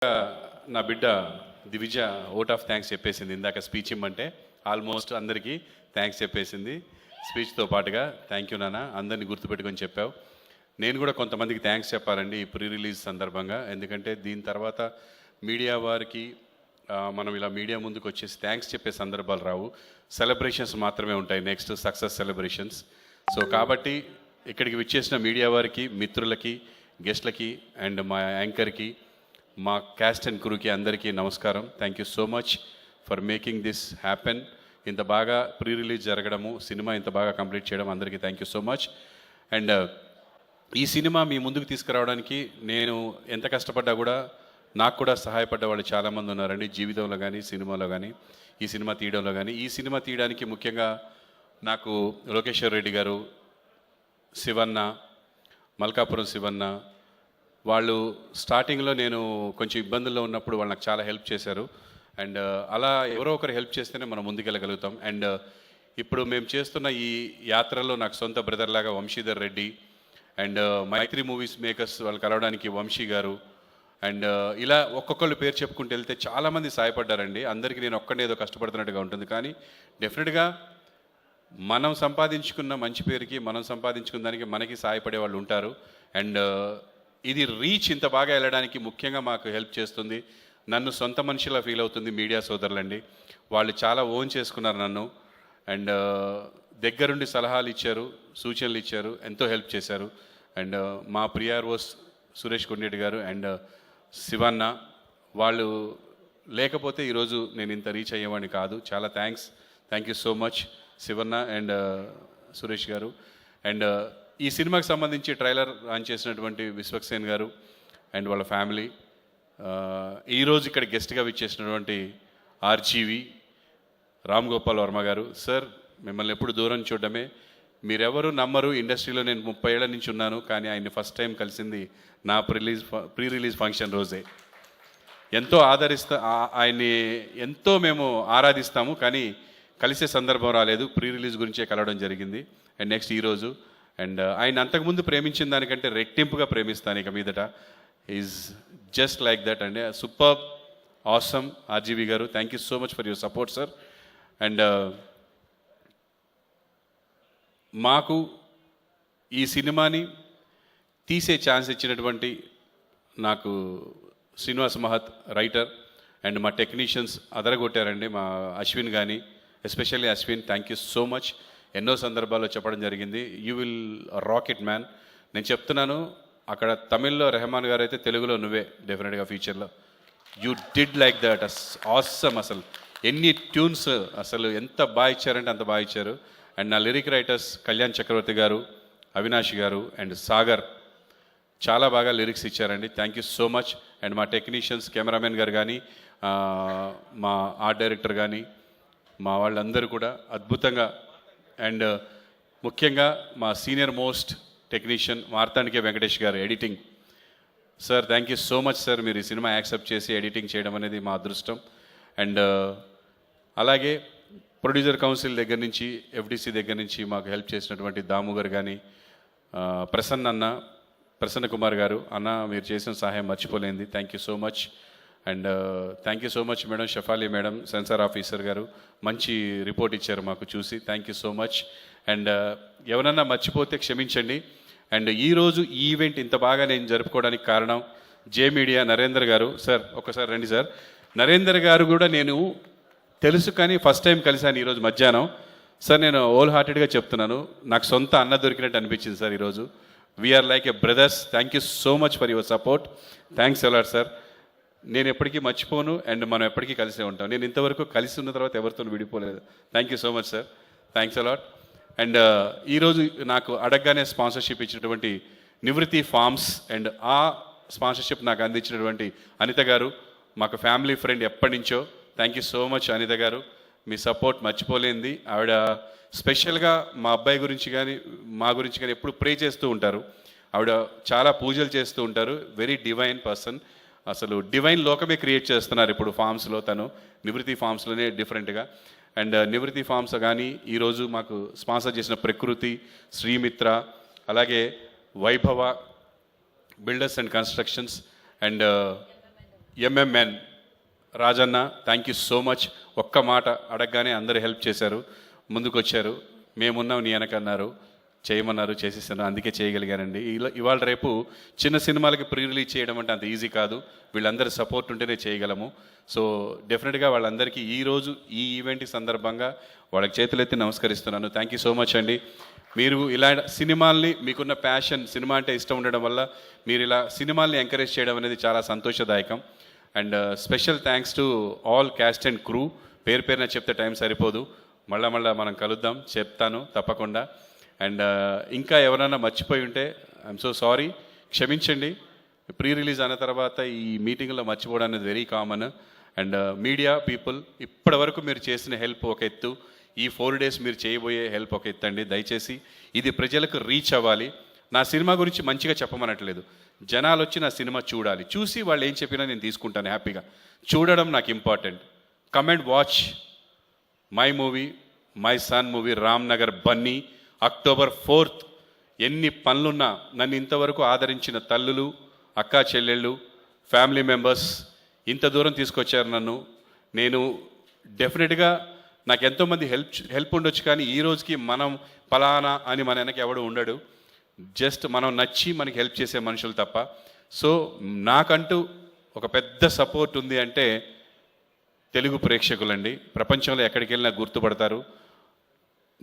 నా బిడ్డ Divija vote of thanks చెప్పేసింది ఇందాక స్పీచ్ ఇమ్మంటే. ఆల్మోస్ట్ అందరికీ థ్యాంక్స్ చెప్పేసింది స్పీచ్తో పాటుగా. థ్యాంక్ యూ నాన్న, అందరినీ గుర్తుపెట్టుకొని చెప్పావు. నేను కూడా కొంతమందికి థ్యాంక్స్ చెప్పాలండి ఈ ప్రీ రిలీజ్ సందర్భంగా. ఎందుకంటే దీని తర్వాత మీడియా వారికి మనం ఇలా మీడియా ముందుకు వచ్చేసి థ్యాంక్స్ చెప్పే సందర్భాలు రావు, సెలబ్రేషన్స్ మాత్రమే ఉంటాయి, నెక్స్ట్ సక్సెస్ సెలబ్రేషన్స్. సో కాబట్టి ఇక్కడికి విచ్చేసిన మీడియా వారికి, మిత్రులకి, గెస్ట్లకి అండ్ మా యాంకర్కి, మా క్యాస్ట్ అండ్ క్రూకి అందరికీ నమస్కారం. Thank you so much for making this happen. ఇంత బాగా ప్రీ రిలీజ్ జరగడము, సినిమా ఇంత బాగా కంప్లీట్ చేయడం అందరికీ thank you so much. And ఈ సినిమా మీ ముందుకు తీసుకురావడానికి నేను ఎంత కష్టపడ్డా కూడా నాకు కూడా సహాయపడ్డ వాళ్ళు చాలామంది ఉన్నారండి, జీవితంలో కానీ సినిమాలో కానీ, ఈ సినిమా తీయడంలో కానీ. ఈ సినిమా తీయడానికి ముఖ్యంగా నాకు లోకేశ్వర్ రెడ్డి గారు, శివన్న, మల్కాపురం శివన్న, వాళ్ళు స్టార్టింగ్లో నేను కొంచెం ఇబ్బందుల్లో ఉన్నప్పుడు వాళ్ళు నాకు చాలా హెల్ప్ చేశారు. అండ్ అలా ఎవరో ఒకరు హెల్ప్ చేస్తేనే మనం ముందుకెళ్ళగలుగుతాం. అండ్ ఇప్పుడు మేము చేస్తున్న ఈ యాత్రలో నాకు సొంత బ్రదర్ లాగా Vamshidhar Reddy and Mythri movies makers వాళ్ళు కలవడానికి వంశీ గారు అండ్ ఇలా ఒక్కొక్కళ్ళు పేరు చెప్పుకుంటూ వెళ్తే చాలామంది సహాయపడ్డారండి. అందరికీ నేను ఒక్కడే ఏదో కష్టపడుతున్నట్టుగా ఉంటుంది, కానీ డెఫినెట్గా మనం సంపాదించుకున్న మంచి పేరుకి, మనం సంపాదించుకున్న దానికి మనకి సహాయపడే వాళ్ళు ఉంటారు. అండ్ ఇది రీచ్ ఇంత బాగా వెళ్ళడానికి ముఖ్యంగా మాకు హెల్ప్ చేస్తుంది, నన్ను సొంత మనిషిలా ఫీల్ అవుతుంది మీడియా సోదరులండి. వాళ్ళు చాలా ఓన్ చేసుకున్నారు నన్ను అండ్ దగ్గరుండి సలహాలు ఇచ్చారు, సూచనలు ఇచ్చారు, ఎంతో హెల్ప్ చేశారు. అండ్ మా ప్రియార్వోస్ సురేష్ కొండేటి గారు అండ్ శివన్న, వాళ్ళు లేకపోతే ఈరోజు నేను ఇంత రీచ్ అయ్యేవాడిని కాదు. చాలా thank you so much Shivanna and Suresh గారు. అండ్ ఈ సినిమాకి సంబంధించి ట్రైలర్ లాంచ్ చేసినటువంటి విశ్వక్సేన్ గారు అండ్ వాళ్ళ ఫ్యామిలీ, ఈరోజు ఇక్కడ గెస్ట్గా విచ్చేసినటువంటి ఆర్జీవి రామ్ గోపాల్ వర్మ గారు. సార్, మిమ్మల్ని ఎప్పుడు దూరం చూడడమే, మీరెవరు నమ్మరు, ఇండస్ట్రీలో నేను 30 ఏళ్ల నుంచి ఉన్నాను, కానీ ఆయన్ని ఫస్ట్ టైం కలిసింది నా ప్రీ రిలీజ్ ఫంక్షన్ రోజే. ఎంతో ఆయన్ని ఎంతో మేము ఆరాధిస్తాము, కానీ కలిసే సందర్భం రాలేదు. ప్రీ రిలీజ్ గురించే కలవడం జరిగింది. అండ్ నెక్స్ట్ ఈరోజు అండ్ ఆయన అంతకుముందు ప్రేమించిన దానికంటే రెట్టింపుగా ప్రేమిస్తాను ఇక మీదట. ఈజ్ జస్ట్ లైక్ దట్ అండి. సూపర్ ఆసమ్ ఆర్జీవి గారు, thank you so much for your support sir. And మాకు ఈ సినిమాని తీసే ఛాన్స్ ఇచ్చినటువంటి నాకు శ్రీనివాస్ మహత్ రైటర్ అండ్ మా టెక్నీషియన్స్ అదరగొట్టారండి, మా అశ్విన్ కానీ, especially Ashwin, thank you so much. ఎన్నో సందర్భాల్లో చెప్పడం జరిగింది, you will rock it man. నేను చెప్తున్నాను, అక్కడ తమిళ్లో రెహమాన్ గారు అయితే తెలుగులో నువ్వే డెఫినెట్గా ఫ్యూచర్లో. You did like that, awesome. అసలు ఎన్ని ట్యూన్స్ అసలు ఎంత బాగా ఇచ్చారంటే అంత బాగా ఇచ్చారు. అండ్ నా లిరిక్ రైటర్స్ కళ్యాణ్ చక్రవర్తి గారు, అవినాష్ గారు అండ్ సాగర్ చాలా బాగా లిరిక్స్ ఇచ్చారండి, thank you so much. And మా టెక్నీషియన్స్, కెమెరామెన్ గారు కానీ, మా ఆర్ట్ డైరెక్టర్ కానీ, మా వాళ్ళందరూ కూడా అద్భుతంగా. అండ్ ముఖ్యంగా మా సీనియర్ మోస్ట్ టెక్నీషియన్ మార్తాండికే వెంకటేష్ గారు, editing. Sir, thank you so much sir, మీరు ఈ సినిమా యాక్సెప్ట్ చేసి ఎడిటింగ్ చేయడం అనేది మా అదృష్టం. అండ్ అలాగే ప్రొడ్యూసర్ కౌన్సిల్ దగ్గర నుంచి, ఎఫ్డిసి దగ్గర నుంచి మాకు హెల్ప్ చేసినటువంటి దాము గారు కానీ, ప్రసన్న కుమార్ గారు, అన్న మీరు చేసిన సహాయం మర్చిపోలేంది, thank you so much. And thank you so much madam, Shafali madam, censor officer గారు, మంచి రిపోర్ట్ ఇచ్చారు మాకు చూసి, thank you so much. And ఎవరన్నా మర్చిపోతే క్షమించండి. అండ్ ఈరోజు ఈ ఈవెంట్ ఇంత బాగా నేను జరుపుకోవడానికి కారణం జే మీడియా నరేందర్ గారు. సార్ ఒక్కసారి రండి సార్. నరేందర్ గారు కూడా నేను తెలుసు, కానీ ఫస్ట్ టైం కలిశాను ఈరోజు మధ్యాహ్నం. సార్, నేను హోల్ హార్టెడ్గా చెప్తున్నాను, నాకు సొంత అన్న దొరికినట్టు అనిపించింది సార్ ఈరోజు. We are like a brothers. Thank you so much for your support, thanks a lot sir. నేను ఎప్పటికీ మర్చిపోను అండ్ మనం ఎప్పటికీ కలిసే ఉంటాం. నేను ఇంతవరకు కలిసి ఉన్న తర్వాత ఎవరితో విడిపోలేదు. Thank you so much sir, thanks a lot. And ఈరోజు నాకు అడగగానే స్పాన్సర్షిప్ ఇచ్చినటువంటి నివృత్తి ఫార్మ్స్ అండ్ ఆ స్పాన్సర్షిప్ నాకు అందించినటువంటి అనిత గారు, మాకు ఫ్యామిలీ ఫ్రెండ్ ఎప్పటి నుంచో, thank you so much Anitha గారు, మీ సపోర్ట్ మర్చిపోలేంది. ఆవిడ స్పెషల్గా మా అబ్బాయి గురించి కానీ మా గురించి కానీ ఎప్పుడు ప్రే చేస్తూ ఉంటారు. ఆవిడ చాలా పూజలు చేస్తూ ఉంటారు, వెరీ డివైన్ పర్సన్. అసలు డివైన్ లోకమే క్రియేట్ చేస్తున్నారు ఇప్పుడు ఫార్మ్స్లో, తను నివృత్తి ఫార్మ్స్లోనే డిఫరెంట్గా. అండ్ నివృత్తి ఫార్మ్స్ కానీ ఈరోజు మాకు స్పాన్సర్ చేసిన ప్రకృతి, శ్రీమిత్ర, అలాగే Vaibhava builders and constructions and MMN Rajanna, thank you so much. ఒక్క మాట అడగగానే అందరూ హెల్ప్ చేశారు, ముందుకు వచ్చారు. మేమున్నాం నీ వెనకన్నారు, చేయమన్నారు, చేసేసాను, అందుకే చేయగలిగానండి. ఇవాళ రేపు చిన్న సినిమాలకి ప్రీ రిలీజ్ చేయడం అంటే అంత ఈజీ కాదు. వీళ్ళందరి సపోర్ట్ ఉంటేనే చేయగలము. సో డెఫినెట్గా వాళ్ళందరికీ ఈరోజు ఈ ఈవెంట్ సందర్భంగా వాళ్ళకి చేతులెత్తి నమస్కరిస్తున్నాను. థ్యాంక్ యూ సో మచ్ అండి. మీరు ఇలా సినిమాల్ని, మీకున్న ప్యాషన్, సినిమా అంటే ఇష్టం ఉండడం వల్ల మీరు ఇలా సినిమాల్ని ఎంకరేజ్ చేయడం అనేది చాలా సంతోషదాయకం. And special thanks to all cast and crew. పేరు పేరున చెప్తే టైం సరిపోదు, మళ్ళా మనం కలుద్దాం, చెప్తాను తప్పకుండా. అండ్ ఇంకా ఎవరైనా మర్చిపోయి ఉంటే ఐఎమ్ సో సారీ, క్షమించండి. ప్రీ రిలీజ్ అయిన తర్వాత ఈ మీటింగ్లో మర్చిపోవడం అనేది very common. And media people, ఇప్పటి వరకు మీరు చేసిన హెల్ప్ ఒక ఎత్తు, ఈ 4 days మీరు చేయబోయే హెల్ప్ ఒక ఎత్తు అండి. దయచేసి ఇది ప్రజలకు రీచ్ అవ్వాలి. నా సినిమా గురించి మంచిగా చెప్పమనట్లేదు, జనాలు వచ్చి నా సినిమా చూడాలి, చూసి వాళ్ళు ఏం చెప్పినా నేను తీసుకుంటాను హ్యాపీగా. చూడడం నాకు important. Come and watch my movie, my son movie, Ram Nagar Bunny, October 4th. ఎన్ని పనులున్నా నన్ను ఇంతవరకు ఆదరించిన తల్లులు, అక్కా చెల్లెళ్ళు, ఫ్యామిలీ మెంబర్స్ ఇంత దూరం తీసుకొచ్చారు నన్ను. నేను డెఫినెట్గా నాకు ఎంతోమంది హెల్ప్ ఉండొచ్చు, కానీ ఈ రోజుకి మనం ఫలానా అని మన వెనక ఎవడు ఉండడు. జస్ట్ మనం నచ్చి మనకి హెల్ప్ చేసే మనుషులు తప్ప. సో నాకంటూ ఒక పెద్ద సపోర్ట్ ఉంది అంటే తెలుగు ప్రేక్షకులండి. ప్రపంచంలో ఎక్కడికి వెళ్ళినా గుర్తుపడతారు,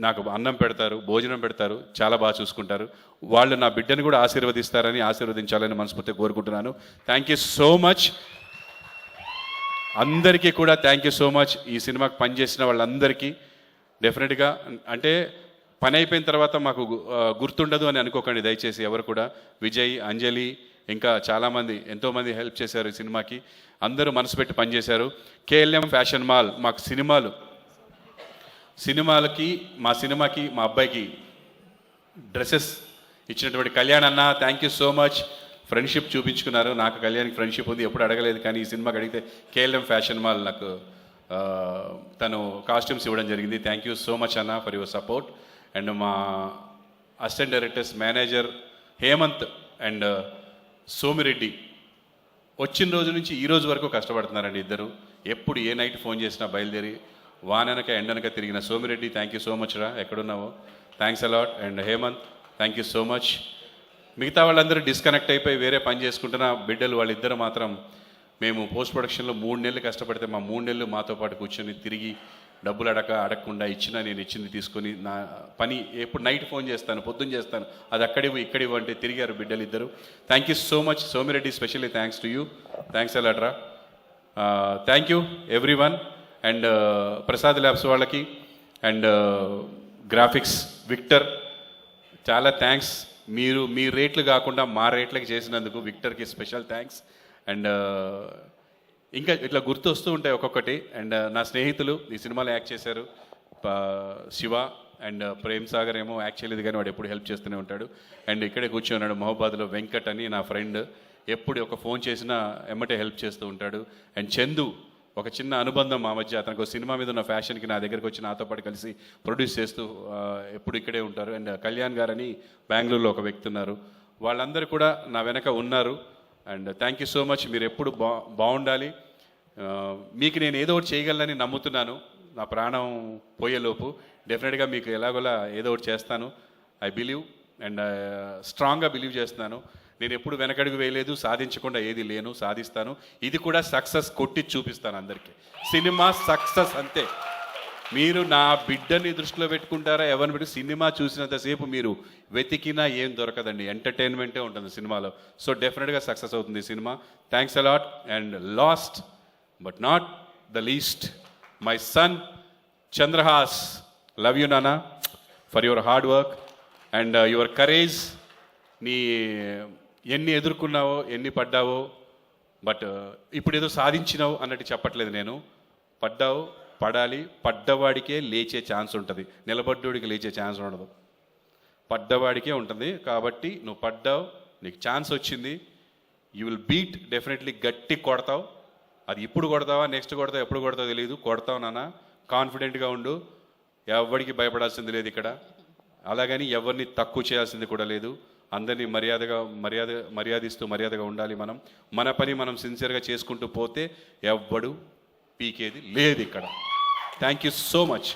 నాకు అన్నం పెడతారు, భోజనం పెడతారు, చాలా బాగా చూసుకుంటారు. వాళ్ళు నా బిడ్డను కూడా ఆశీర్వదించాలని మనస్ఫూర్తిగా కోరుకుంటున్నాను. థ్యాంక్ యూ సో మచ్ అందరికీ కూడా. థ్యాంక్ యూ సో మచ్ ఈ సినిమాకి పనిచేసిన వాళ్ళందరికీ. డెఫినెట్గా అంటే పని అయిపోయిన తర్వాత మాకు గుర్తుండదు అని అనుకోకండి దయచేసి ఎవరు కూడా. విజయ్, అంజలి, ఇంకా చాలామంది ఎంతోమంది హెల్ప్ చేశారు ఈ సినిమాకి. అందరూ మనసు పెట్టి పనిచేశారు. కేఎల్ఎం ఫ్యాషన్ మాల్ మాకు సినిమాలకి మా సినిమాకి మా అబ్బాయికి డ్రెస్సెస్ ఇచ్చినటువంటి కళ్యాణ్ అన్న, thank you so much. Friendship చూపించుకున్నారు. నాకు కళ్యాణ్కి ఫ్రెండ్షిప్ ఉంది, ఎప్పుడు అడగలేదు, కానీ ఈ సినిమాకి అడిగితే కేఎల్ఎం ఫ్యాషన్ మాల్ నాకు తను కాస్ట్యూమ్స్ ఇవ్వడం జరిగింది. థ్యాంక్ యూ సో మచ్ అన్న ఫర్ యువర్ సపోర్ట్. అండ్ మా assistant directors, manager Hemanth and Somireddy వచ్చిన రోజు నుంచి ఈ రోజు వరకు కష్టపడుతున్నారండి ఇద్దరు. ఎప్పుడు ఏ నైట్ ఫోన్ చేసినా బయలుదేరి వాననక ఎండనక తిరిగిన Somireddy, thank you so much రా, ఎక్కడున్నావో, thanks a lot. And Hemanth, thank you so much. మిగతా వాళ్ళందరూ డిస్కనెక్ట్ అయిపోయి వేరే పని చేసుకుంటున్న బిడ్డలు వాళ్ళిద్దరు మాత్రం, మేము పోస్ట్ ప్రొడక్షన్లో 3 నెలలు కష్టపడితే మా 3 నెలలు మాతో పాటు కూర్చొని తిరిగి డబ్బులు అడగకుండా ఇచ్చినా నేను ఇచ్చింది తీసుకొని నా పని ఎప్పుడు నైట్ ఫోన్ చేస్తాను, పొద్దున్న చేస్తాను, అది అక్కడివి ఇక్కడివి అంటే తిరిగారు బిడ్డలు ఇద్దరు. Thank you so much Somireddy, specially thanks to you. Thanks a lot రా. Thank you everyone. And Prasad labs వాళ్ళకి అండ్ గ్రాఫిక్స్ విక్టర్ చాలా థ్యాంక్స్. మీరు మీ రేట్లు కాకుండా మా రేట్లకి చేసినందుకు విక్టర్కి స్పెషల్ థ్యాంక్స్. అండ్ ఇంకా ఇట్లా గుర్తు వస్తూ ఉంటాయి ఒక్కొక్కటి. అండ్ నా స్నేహితులు ఈ సినిమాలో యాక్ట్ చేశారు, శివ అండ్ ప్రేమ్ సాగర్ ఏమో యాక్ట్ చేయలేదు, కానీ వాడు ఎప్పుడు హెల్ప్ చేస్తూనే ఉంటాడు. అండ్ ఇక్కడే కూర్చొన్నాడు మహబాద్లో వెంకట్ అని నా ఫ్రెండ్, ఎప్పుడు ఒక ఫోన్ చేసినా ఎమ్మటే హెల్ప్ చేస్తూ ఉంటాడు. అండ్ చందు, ఒక చిన్న అనుబంధం మా మధ్య, అతనికి ఒక సినిమా మీద ఉన్న ఫ్యాషన్కి నా దగ్గరికి వచ్చి నాతో పాటు కలిసి ప్రొడ్యూస్ చేస్తూ ఎప్పుడు ఇక్కడే ఉంటారు. అండ్ కళ్యాణ్ గారని బెంగళూరులో ఒక వ్యక్తి ఉన్నారు. వాళ్ళందరూ కూడా నా వెనక ఉన్నారు. And thank you so much. మీరు ఎప్పుడు బాగుండాలి. మీకు నేను ఏదో ఒకటి చేయగలనని నమ్ముతున్నాను. నా ప్రాణం పోయేలోపు డెఫినెట్గా మీకు ఎలాగోలా ఏదో ఒకటి చేస్తాను. ఐ బిలీవ్ అండ్ స్ట్రాంగ్గా బిలీవ్ చేస్తున్నాను. నేను ఎప్పుడు వెనకడుగు వేయలేదు, సాధించకుండా ఏది లేను, సాధిస్తాను. ఇది కూడా సక్సెస్ కొట్టి చూపిస్తాను అందరికీ. సినిమా సక్సెస్ అంతే. మీరు నా బిడ్డని దృష్టిలో పెట్టుకుంటారా ఎవరిని పెట్టి, సినిమా చూసినంతసేపు మీరు వెతికినా ఏం దొరకదండి, ఎంటర్టైన్మెంటే ఉంటుంది సినిమాలో. సో డెఫినెట్గా సక్సెస్ అవుతుంది ఈ సినిమా. Thanks a lot. And last but not the least, my son Chandrahas, love you నానా for your hard work and your courage. నీ ఎన్ని ఎదుర్కొన్నావో, ఎన్ని పడ్డావో, బట్ ఇప్పుడు ఏదో సాధించినావు అన్నట్టు చెప్పట్లేదు నేను. పడ్డావు, పడాలి. పడ్డవాడికే లేచే ఛాన్స్ ఉంటుంది, నిలబడ్డోడికి లేచే ఛాన్స్ ఉండదు. పడ్డవాడికే ఉంటుంది. కాబట్టి నువ్వు పడ్డావు, నీకు ఛాన్స్ వచ్చింది, యూ విల్ బీట్ డెఫినెట్లీ. గట్టి కొడతావు. అది ఇప్పుడు కొడతావా, నెక్స్ట్ కొడతావు, ఎప్పుడు కొడతావు తెలియదు, కొడతావు నాన్న. కాన్ఫిడెంట్గా ఉండు. ఎవరికి భయపడాల్సింది లేదు ఇక్కడ. అలాగని ఎవరిని తక్కువ చేయాల్సింది కూడా లేదు. అందరినీ మర్యాదిస్తూ మర్యాదగా ఉండాలి. మన పని మనం సిన్సియర్గా చేసుకుంటూ పోతే ఎవ్వడు పీకేది లేదు ఇక్కడ. Thank you so much.